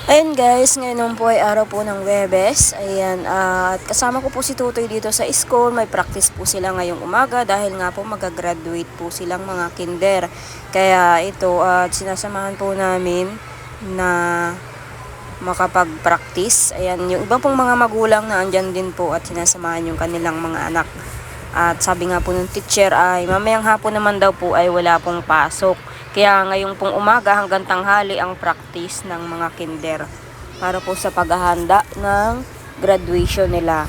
Ayun guys, ngayon po ay araw po ng Webes. Ayan, at kasama ko po si Tutoy dito sa school. May practice po sila ngayong umaga dahil nga po mag-graduate po silang mga kinder. Kaya ito, at sinasamahan po namin na makapag-practice. Ayan, yung iba pong mga magulang na andyan din po at sinasamahan yung kanilang mga anak. At sabi nga po ng teacher ay mamayang hapon naman daw po ay wala pong pasok. Kaya ngayong pong umaga hanggang tanghali ang practice ng mga kinder para po sa paghahanda ng graduation nila.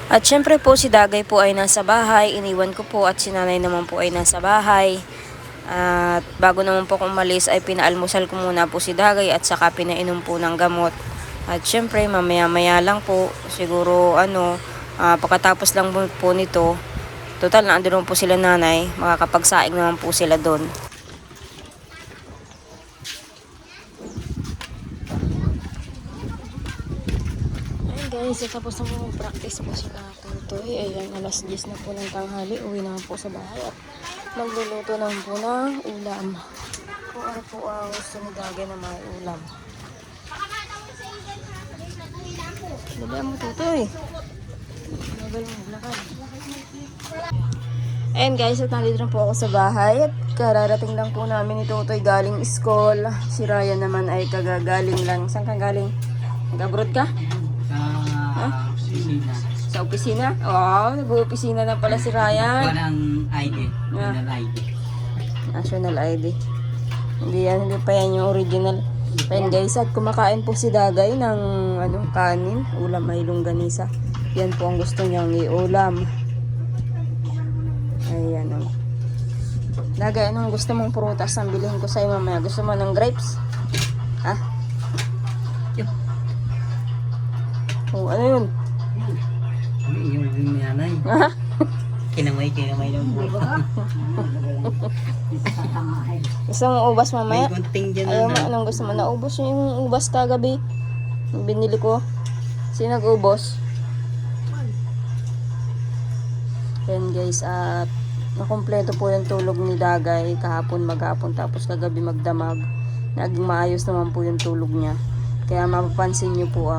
At syempre po si Dagay po ay nasa bahay, iniwan ko po at si Nanay naman po ay nasa bahay. At bago naman po kung umalis ay pinaalmusal ko muna po si Dagay at saka pinainom po ng gamot. At syempre mamaya-maya lang po, siguro pagkatapos lang po nito, total na andun po sila Nanay, makakapagsaing naman po sila doon. Guys, tapos na po practice po sila Tutoy. Ayan, alas 10 na po ng tanghali. Uwi naman po sa bahay at magluluto naman po ng ulam. Kung ano po ang gusto ni Dagay na may ulam. Dali mo Tutoy. Magal mo, lakad. Ayan guys, at nandito na po ako sa bahay. At kararating lang po namin ni Tutoy galing school. Si Ryan naman ay kagagaling lang. Saan ka galing? Nag-abroad ka? Opisina. Sa opisina? Oo, nag-opisina na pala si Ryan. Walang ID. National ID. National ID. Hindi pa yan yung original. Ayan guys, at kumakain po si Dagay ng kanin. Ulam ay longganisa. Yan po ang gusto niyang i-ulam. Ayan o. Dagay, anong gusto mong prutas ang bilhin ko sa'yo mamaya? Gusto mo ng grapes? Ha? Oh, ano yun? Yung nanay. Kinamay lang po. Gusto mo ubas mamaya? May gunting dyan. Ayaw mo, anong gusto mo? Naubos yung ubas kagabi. Yung binili ko. Sino nag-ubos? Ayan guys, at nakumpleto po yung tulog ni Dagay. Kahapon maghapon, tapos kagabi magdamag. Naging maayos naman po yung tulog niya. Kaya mapapansin nyo po,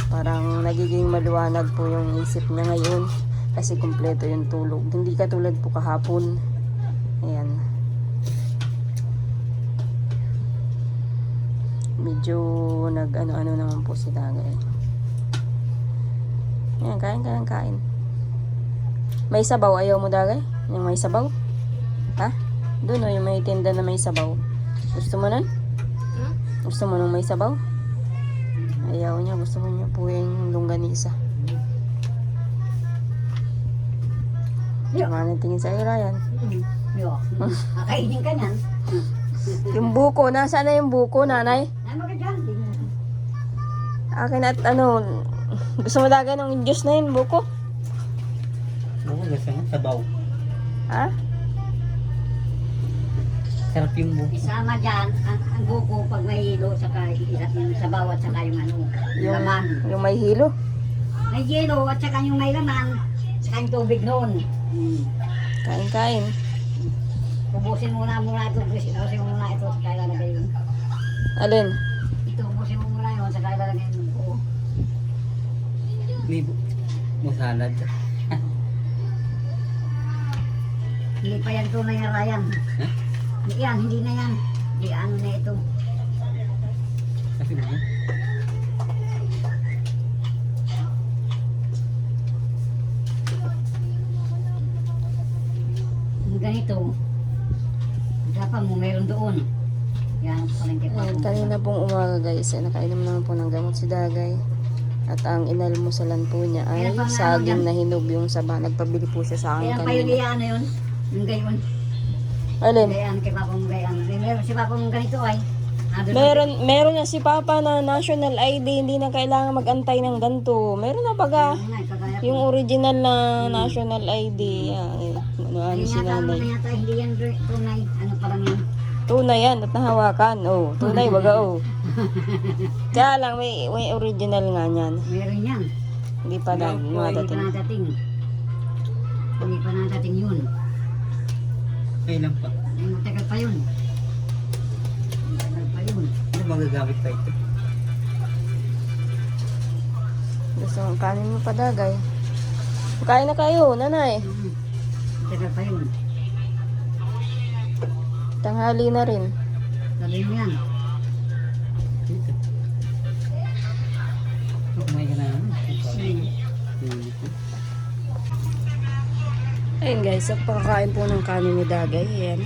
parang nagiging maliwanag po yung isip niya ngayon kasi kumpleto yung tulog. Hindi katulad po kahapon. Ayan. Medyo nag-ano naman po si Dagay. Ayan, kain. May sabaw, ayaw mo Dagay? Yung may sabaw? Ha? Doon yung may tinda na may sabaw. Gusto mo nun? Gusto mo nung may sabaw? Ayaw niya, gusto niya po yung longganisa. Saka tingin sa Ryan. Kakainin ka niyan. Yung buko, nasaan na yung buko, Nanay? Ano ka dyan? Akin at gusto mo Dagay ng juice na yun, buko? Oo, gusto nga, sabaw. Ha? Sarap yung buko. Isama dyan ang buko pag may hilo saka sa bawat saka yung laman. Yung may hilo? May yelo at saka yung may laman saka yung tubig noon. Kain. Ubusin muna ito. Ubusin muna ito saka ilalagay yun. Alin? Ito, ubusin mo muna yun saka ilalagay yun buko. May musalad. Hindi pa yan tunay na Ryan. Ha? Yan, hindi na yan. Hindi ano na ito. Kasi ba? Ganito. Dapat mo meron doon. Yan, palengke pa. Ayan, kanina pong umaga guys, nakainom naman po ng gamot si Dagay. At ang inalmusalan po niya ay saging na hinog yung saba. Nagpabili po siya sa akin Kaya pa yun kanina. ano yun? Yung gayon. Alin? Gayan kay Papang gayan. Meron si Papang ganito ay. Meron na si Papa na national ID, hindi na kailangan mag-antay ng ganito. Meron na baga yung original na national ID. Ano si Nanay. Hindi yan tunay. Ano pa lang yan? Tunay yan at nahawakan. Oh, tunay baga oh. Kaya lang may original nga niyan. Meron yan. Hindi pa Hindi pa nadating. nadating. Hindi pa nadating yun. Kailan pa? Ay, matagal pa yun. Matagal pa yun. magagamit pa ito. Gusto mong kanin mo pa, Dagay. Kain na kayo, nanay. Tagal pa yun. Tanghali na rin. Sabi mo yan. Dito. Kumain ka na. Ayun guys, at pakakain po ng kanin ni Dagay. Ayan.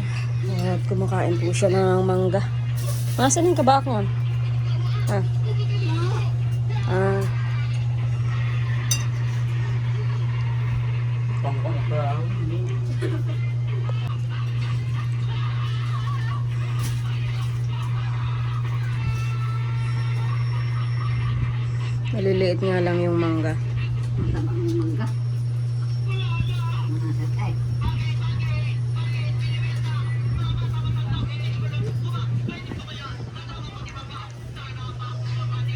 At kumakain po siya ng mangga. Nasaan yung kabakon? Ah. Ah. Maliliit nga lang yung mangga. Matabang yung mangga. Ay.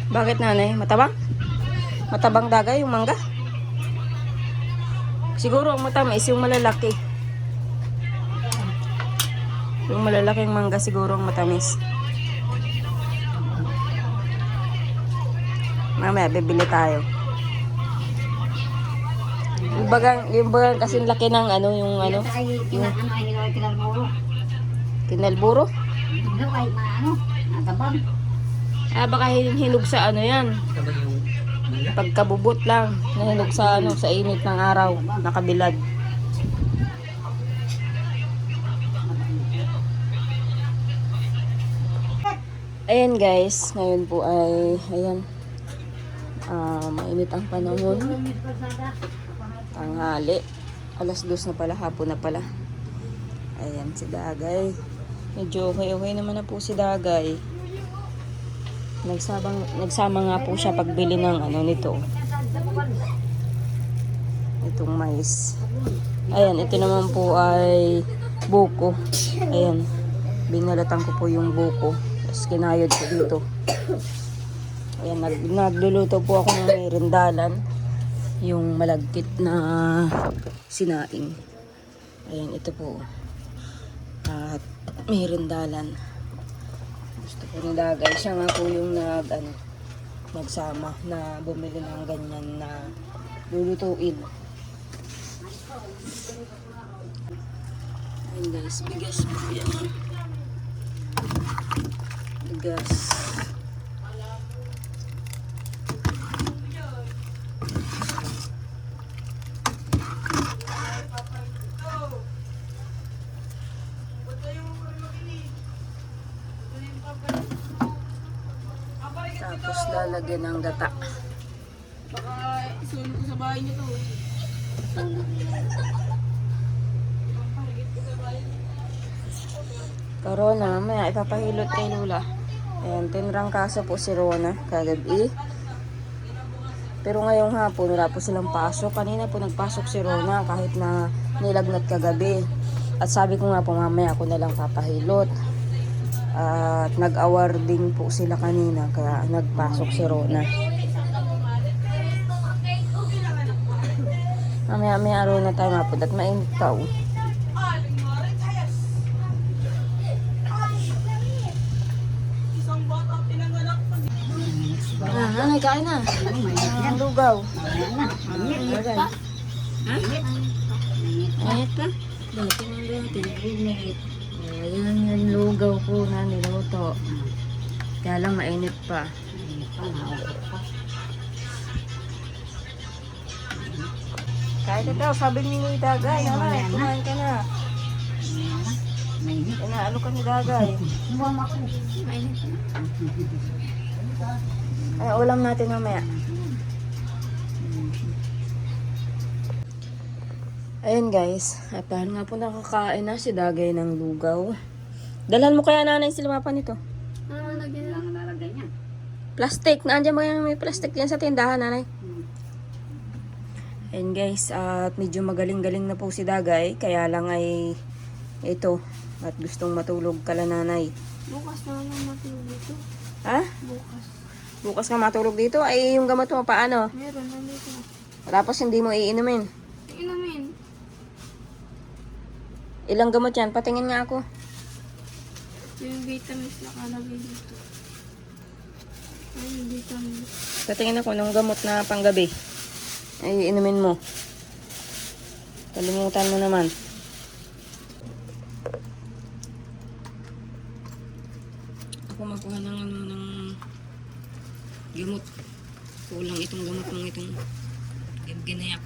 Bakit nanay? Matabang? Matabang Dagay yung mangga? Siguro ang matamis yung malalaki. Yung malalaking mangga siguro ang matamis. Mamaya bibili tayo. Yung bagang kasi laki ng ano, yung ano, Ay, kinalmuro. kinalburo. Ano ay maano? Natabang. Ah, baka hinog sa ano yan. Ito ba yung mangga? Pagkabubot lang. Nahinog sa ano, sa init ng araw. Nakabilad. Ayan guys, ngayon po ay, ayan, mainit ang panahon. Tanghali. Alas 2 na pala, hapon na pala. Ayan si Dagay. Medyo okay naman na po si Dagay. Nagsama nga po siya pagbili ng ano nito. Itong mais. Ayan, ito naman po ay buko. Ayan, binalatan ko po yung buko. Tapos kinayod ko dito. Ayan, nagluluto po ako ng merindalan. Yung malagkit na sinaing. Ayan, ito po. At merindalan. Gusto ko ni Dagay. Siya nga po yung nagsama na bumili ng ganyan na lulutuin. Ayan guys, bigas po yan. Bigas. Tapos lalagyan ng gata. Baka isunod ko sa bahay niyo to. Corona, mamaya ipapahilot kay Lula. Ayan, tinrang kaso po si Rona kagabi. Pero ngayong hapon, wala po silang pasok. Kanina po nagpasok si Rona kahit na nilagnat kagabi. At sabi ko nga po, mamaya ako na lang papahilot. At nag-awarding po sila kanina, kaya nagpasok si Rona. Mamaya araw na tayo mapod at mainit pa oh. Isang bata pinanganak pa. Nanay, kain na. Ang lugaw. Lagay. Mainit pa? Dati nga dati. Ayan yung lugaw ko na niluto. Kaya lang mainit pa. Kahit ito, sabi ni Dagay, nanay, kumain ka na. Inaalo ka ni Dagay. Ay, ulam natin mamaya. Ayun guys, at dahil nga po nakakain na si Dagay ng lugaw. Dalhan mo kaya nanay sila mapa nito? Plastic, naandyan ba yung may plastic yan sa tindahan nanay? Ayun guys, at medyo magaling-galing na po si Dagay, kaya lang ay ito, at gustong matulog kala nanay. Bukas na lang matulog dito. Ha? Bukas. Bukas ka matulog dito? Ay, yung gamot mo paano? Meron, nandito. Tapos hindi mo iinumin. Inamin. Ilang gamot yan? Patingin nga ako. Yung vitamins nakalagay dito. Hindi kami. Patingin ako ng gamot na panggabi. Ay, inumin mo. Kalimutan mo naman. Ako magkuha ng ano ng gamot. Kulang itong gamot ng itong ginayak.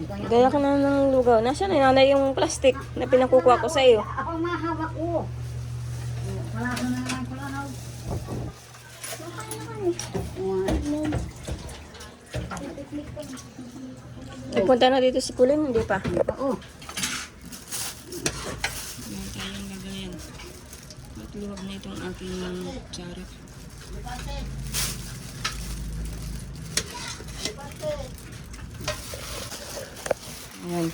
Gaya ka na ng lugaw. Nasaan na nanay yung plastic na pinakukuha ko sa iyo? Ako mahawak ko. Wala ko na naman ko lang. Nagpunta na dito si Kulin, hindi pa. Oo. Meron tayong gagayan. At luwag na itong aking charot. Ayan.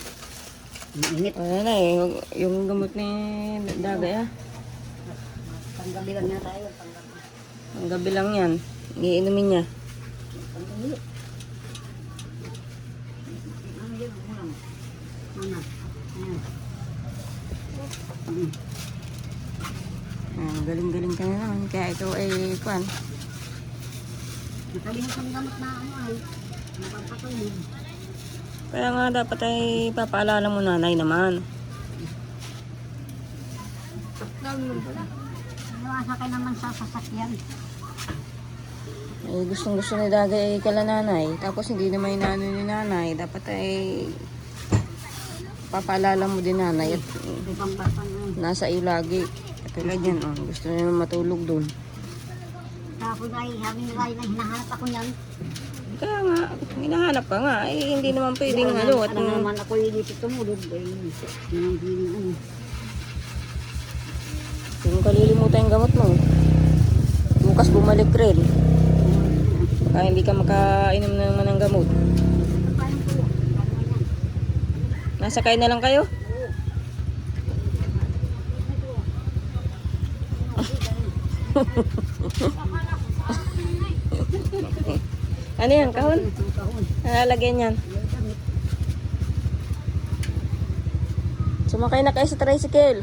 Init. Wala na eh. Yung gamot ni Dagay ah. Panggabi lang na tayo. Panggabi. Ang gabi lang yan. Iinumin niya. Panggabi. Ano yun? Ulam. Ano? Ayan. Galing-galing ka na naman. Kaya ito ay kwan. Nakalimutan ng gamot na ano ay. Napapatulog. Kaya nga dapat ay papaalala mo nanay naman. Dami mo pala. Nakasakay naman sa sasakyan. Eh, gustong-gusto ni Dagay ay kala nanay. Tapos hindi naman inano ni nanay. Dapat ay papaalala mo din nanay. At May pampatan na. nasa iyo lagi. Katulad yan, oh. Gusto niya matulog doon. Tapos ay sabi nila ay hinahanap ako niyan. Kaya nga, hinahanap ka nga. Eh, hindi naman pwedeng ano. At Ano naman ako dito tumulog. Ay, yun ang feeling ano. kung kalilimutan yung gamot mo, bukas bumalik rin. Kaya hindi ka makainom naman ng gamot. Kayang ko. Ano yan? Nasakay na lang kayo? Ano yan, kahon? Nalalagyan yan. Sumakay na kayo sa tricycle.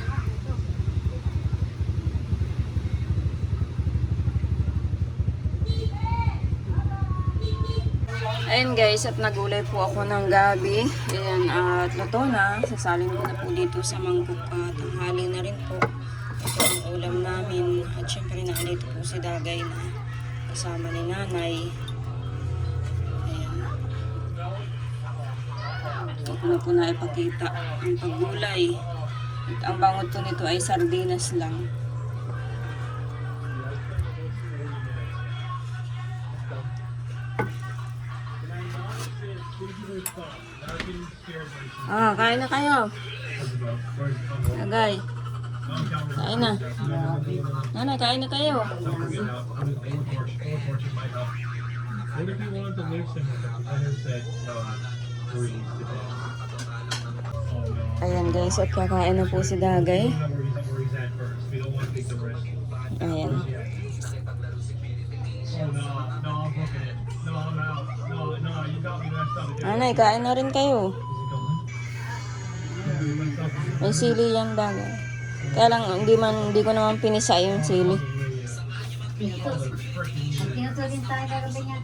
Ayan guys, at nagulay po ako ng gabi. Ayan, at luto na. Sasalin ko na po dito sa mangkok. Tanghali na rin po. Ito ang ulam namin. At syempre nandito po si Dagay na kasama ni nanay. Ayan. Ito ko na po na ipakita ang paggulay. At ang bangot po nito ay sardinas lang. Kain na kayo. Agay. Kain na. Nanay, kain na kayo. Ayan guys, at kakain na po si Dagay. Ayan. Nanay, kain na rin kayo. May sili yan, Dagay. Kaya lang, hindi ko naman pinisa yung sili. Ang tinutulin tayo kagabi niya.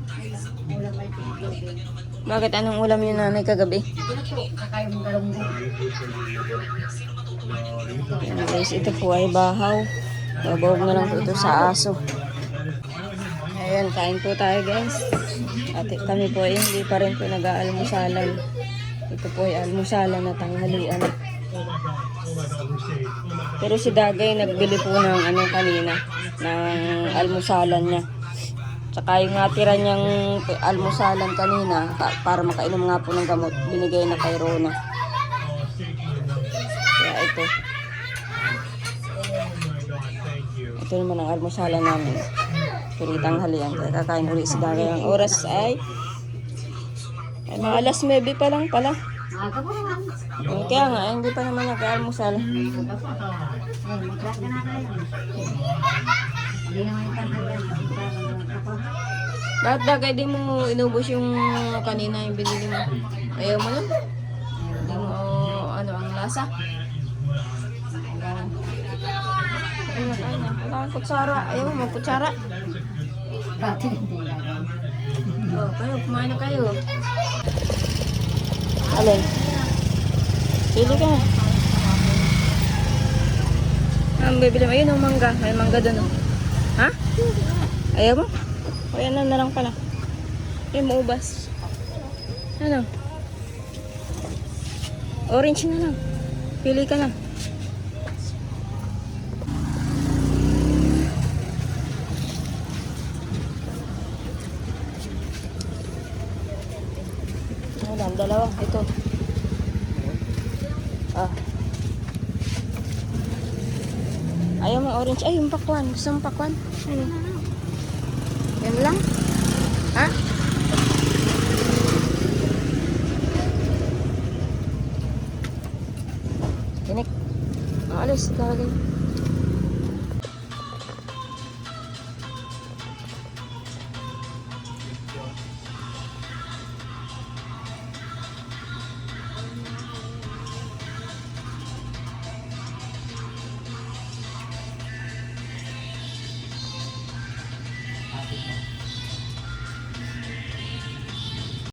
Ulam ay tinutulin. Bakit? Anong ulam yun, nanay, kagabi? Kakaya mong galunggong. Ayan guys, ito po ay bahaw. Babawag na lang po ito sa aso. Ayan, kain po tayo guys. At kami po ay hindi pa rin po nag-aalmusalan. Ito po ay almusalan na tanghalian. Pero si Dagay nagbili po ng ano kanina, ng almusalan niya. Tsaka yung natira niyang almusalan kanina, para makainom nga po ng gamot, binigay na kay Rona. Kaya ito. Ito naman ang almusalan namin. Piritang halian. Kaya kakain ulit si Dagay. Ang oras ay mga alas 9 pa lang pala. Aga po naman. Kaya nga, hindi pa naman nag-almusal. Ay, mag-crack ka na tayo. Hindi naman yung tanghalian. Lahat Dagay, di mo inubos yung kanina yung binili mo. Ayaw mo nun? Hindi mo, ano, ang lasa? Ayun na. Wala kang kutsara. Ayaw mo, magkutsara. Dati hindi gagawin. Oh, kayo, kumain na kayo. Alin? Pili ka. Ang bibili mo, ayun ang mangga. May mangga doon. Oh. Ha? Ayaw mo? O yan na lang pala. Yung maubas. Ano? Orange na lang. Pili ka lang. Wala, dalawa. Ito. Ah. Ayaw mo orange. Ay, yung pakwan. Gusto mo pakwan? Ano? Yan lang? Ha?